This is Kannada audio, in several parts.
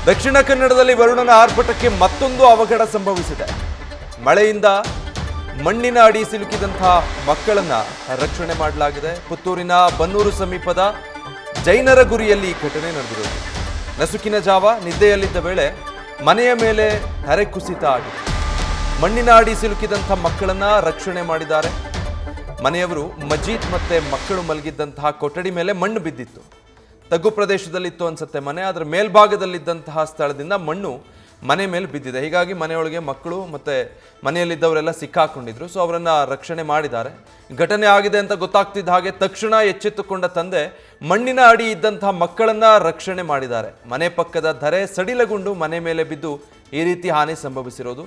ದಕ್ಷಿಣ ಕನ್ನಡದಲ್ಲಿ ವರುಣನ ಆರ್ಭಟಕ್ಕೆ ಮತ್ತೊಂದು ಅವಘಡ ಸಂಭವಿಸಿದೆ. ಮಳೆಯಿಂದ ಮಣ್ಣಿನ ಅಡಿ ಸಿಲುಕಿದಂತಹ ಮಕ್ಕಳನ್ನ ರಕ್ಷಣೆ ಮಾಡಲಾಗಿದೆ. ಪುತ್ತೂರಿನ ಬನ್ನೂರು ಸಮೀಪದ ಜೈನರ ಗುರಿಯಲ್ಲಿ ಈ ಘಟನೆ ನಡೆದಿರೋದು. ನಸುಕಿನ ಜಾವ ನಿದ್ದೆಯಲ್ಲಿದ್ದ ವೇಳೆ ಮನೆಯ ಮೇಲೆ ಧರೆ ಕುಸಿತ ಆಗಿದೆ. ಮಣ್ಣಿನ ಅಡಿ ಸಿಲುಕಿದಂಥ ಮಕ್ಕಳನ್ನ ರಕ್ಷಣೆ ಮಾಡಿದ್ದಾರೆ. ಮನೆಯವರು ಮಜೀದ್ ಮತ್ತೆ ಮಕ್ಕಳು ಮಲಗಿದ್ದಂತಹ ಕೊಠಡಿ ಮೇಲೆ ಮಣ್ಣು ಬಿದ್ದಿತ್ತು. ತಗ್ಗು ಪ್ರದೇಶದಲ್ಲಿತ್ತು ಅನ್ಸುತ್ತೆ ಮನೆ. ಅದರ ಮೇಲ್ಭಾಗದಲ್ಲಿದ್ದಂತಹ ಸ್ಥಳದಿಂದ ಮಣ್ಣು ಮನೆ ಮೇಲೆ ಬಿದ್ದಿದೆ. ಹೀಗಾಗಿ ಮನೆಯೊಳಗೆ ಮಕ್ಕಳು ಮತ್ತೆ ಮನೆಯಲ್ಲಿದ್ದವರೆಲ್ಲ ಸಿಕ್ಕಾಕೊಂಡಿದ್ರು. ಸೊ ಅವರನ್ನ ರಕ್ಷಣೆ ಮಾಡಿದ್ದಾರೆ. ಘಟನೆ ಆಗಿದೆ ಅಂತ ಗೊತ್ತಾಗ್ತಿದ್ದ ಹಾಗೆ ತಕ್ಷಣ ಎಚ್ಚೆತ್ತುಕೊಂಡ ತಂದೆ ಮಣ್ಣಿನ ಅಡಿ ಇದ್ದಂತಹ ಮಕ್ಕಳನ್ನ ರಕ್ಷಣೆ ಮಾಡಿದ್ದಾರೆ. ಮನೆ ಪಕ್ಕದ ಧರೆ ಸಡಿಲಗೊಂಡು ಮನೆ ಮೇಲೆ ಬಿದ್ದು ಈ ರೀತಿ ಹಾನಿ ಸಂಭವಿಸಿರೋದು.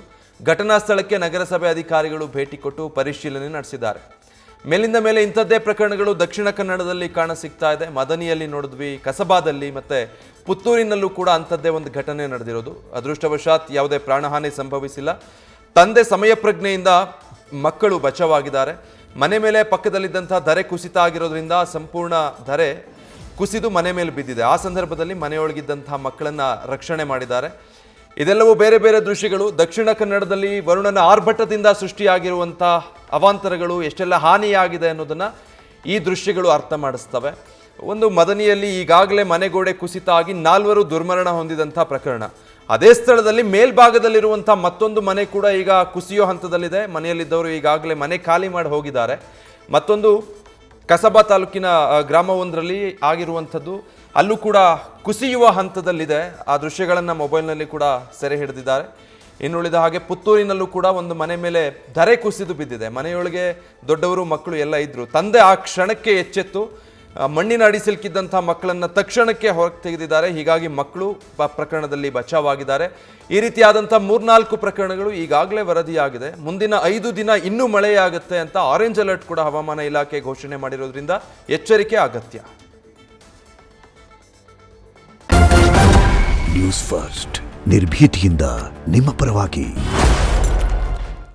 ಘಟನಾ ಸ್ಥಳಕ್ಕೆ ನಗರಸಭೆ ಅಧಿಕಾರಿಗಳು ಭೇಟಿ ಕೊಟ್ಟು ಪರಿಶೀಲನೆ ನಡೆಸಿದ್ದಾರೆ. ಮೇಲಿಂದ ಮೇಲೆ ಇಂಥದ್ದೇ ಪ್ರಕರಣಗಳು ದಕ್ಷಿಣ ಕನ್ನಡದಲ್ಲಿ ಕಾಣ ಸಿಗ್ತಾ ಇದೆ. ಮದನಿಯಲ್ಲಿ ನೋಡಿದ್ವಿ, ಕಸಬಾದಲ್ಲಿ ಮತ್ತೆ ಪುತ್ತೂರಿನಲ್ಲೂ ಕೂಡ ಅಂಥದ್ದೇ ಒಂದು ಘಟನೆ ನಡೆದಿರೋದು. ಅದೃಷ್ಟವಶಾತ್ ಯಾವುದೇ ಪ್ರಾಣಹಾನಿ ಸಂಭವಿಸಿಲ್ಲ. ತಂದೆ ಸಮಯ ಪ್ರಜ್ಞೆಯಿಂದ ಮಕ್ಕಳು ಬಚಾವಾಗಿದ್ದಾರೆ. ಮನೆ ಮೇಲೆ ಪಕ್ಕದಲ್ಲಿದ್ದಂಥ ಧರೆ ಕುಸಿತ ಆಗಿರೋದ್ರಿಂದ ಸಂಪೂರ್ಣ ಧರೆ ಕುಸಿದು ಮನೆ ಮೇಲೆ ಬಿದ್ದಿದೆ. ಆ ಸಂದರ್ಭದಲ್ಲಿ ಮನೆಯೊಳಗಿದ್ದಂತಹ ಮಕ್ಕಳನ್ನ ರಕ್ಷಣೆ ಮಾಡಿದ್ದಾರೆ. ಇದೆಲ್ಲವೂ ಬೇರೆ ಬೇರೆ ದೃಶ್ಯಗಳು. ದಕ್ಷಿಣ ಕನ್ನಡದಲ್ಲಿ ವರುಣನ ಆರ್ಭಟದಿಂದ ಸೃಷ್ಟಿಯಾಗಿರುವಂಥ ಅವಾಂತರಗಳು ಎಷ್ಟೆಲ್ಲ ಹಾನಿಯಾಗಿದೆ ಅನ್ನೋದನ್ನು ಈ ದೃಶ್ಯಗಳು ಅರ್ಥ ಮಾಡಿಸ್ತವೆ. ಒಂದು ಮದನಿಯಲ್ಲಿ ಈಗಾಗಲೇ ಮನೆಗೋಡೆ ಕುಸಿತ ಆಗಿ 4 ದುರ್ಮರಣ ಹೊಂದಿದಂಥ ಪ್ರಕರಣ. ಅದೇ ಸ್ಥಳದಲ್ಲಿ ಮೇಲ್ಭಾಗದಲ್ಲಿರುವಂಥ ಮತ್ತೊಂದು ಮನೆ ಕೂಡ ಈಗ ಕುಸಿಯೋ ಹಂತದಲ್ಲಿದೆ. ಮನೆಯಲ್ಲಿದ್ದವರು ಈಗಾಗಲೇ ಮನೆ ಖಾಲಿ ಮಾಡಿ ಹೋಗಿದ್ದಾರೆ. ಮತ್ತೊಂದು ಕಸಬಾ ತಾಲೂಕಿನ ಗ್ರಾಮವೊಂದರಲ್ಲಿ ಆಗಿರುವಂಥದ್ದು, ಅಲ್ಲೂ ಕೂಡ ಕುಸಿಯುವ ಹಂತದಲ್ಲಿದೆ. ಆ ದೃಶ್ಯಗಳನ್ನು ಮೊಬೈಲ್ನಲ್ಲಿ ಕೂಡ ಸೆರೆ ಹಿಡಿದಿದ್ದಾರೆ. ಇನ್ನುಳಿದ ಹಾಗೆ ಪುತ್ತೂರಿನಲ್ಲೂ ಕೂಡ ಒಂದು ಮನೆ ಮೇಲೆ ಧರೆ ಕುಸಿದು ಬಿದ್ದಿದೆ. ಮನೆಯೊಳಗೆ ದೊಡ್ಡವರು ಮಕ್ಕಳು ಎಲ್ಲ ಇದ್ದರು. ತಂದೆ ಆ ಕ್ಷಣಕ್ಕೆ ಎಚ್ಚೆತ್ತು ಮಣ್ಣಿನ ಅಡಿ ಸಿಲುಕಿದ್ದಂಥ ಮಕ್ಕಳನ್ನು ತಕ್ಷಣಕ್ಕೆ ಹೊರಗೆ ತೆಗೆದಿದ್ದಾರೆ. ಹೀಗಾಗಿ ಮಕ್ಕಳು ಪ್ರಕರಣದಲ್ಲಿ ಬಚಾವಾಗಿದ್ದಾರೆ. ಈ ರೀತಿಯಾದಂಥ 3-4 ಪ್ರಕರಣಗಳು ಈಗಾಗಲೇ ವರದಿಯಾಗಿದೆ. ಮುಂದಿನ 5 ದಿನ ಇನ್ನೂ ಮಳೆಯಾಗುತ್ತೆ ಅಂತ ಆರೆಂಜ್ ಅಲರ್ಟ್ ಕೂಡ ಹವಾಮಾನ ಇಲಾಖೆ ಘೋಷಣೆ ಮಾಡಿರೋದ್ರಿಂದ ಎಚ್ಚರಿಕೆ ಅಗತ್ಯ. ನ್ಯೂಸ್ ಫಸ್ಟ್ ನಿರ್ಭೀತಿಯಿಂದ ನಿಮ್ಮ ಪರವಾಗಿ.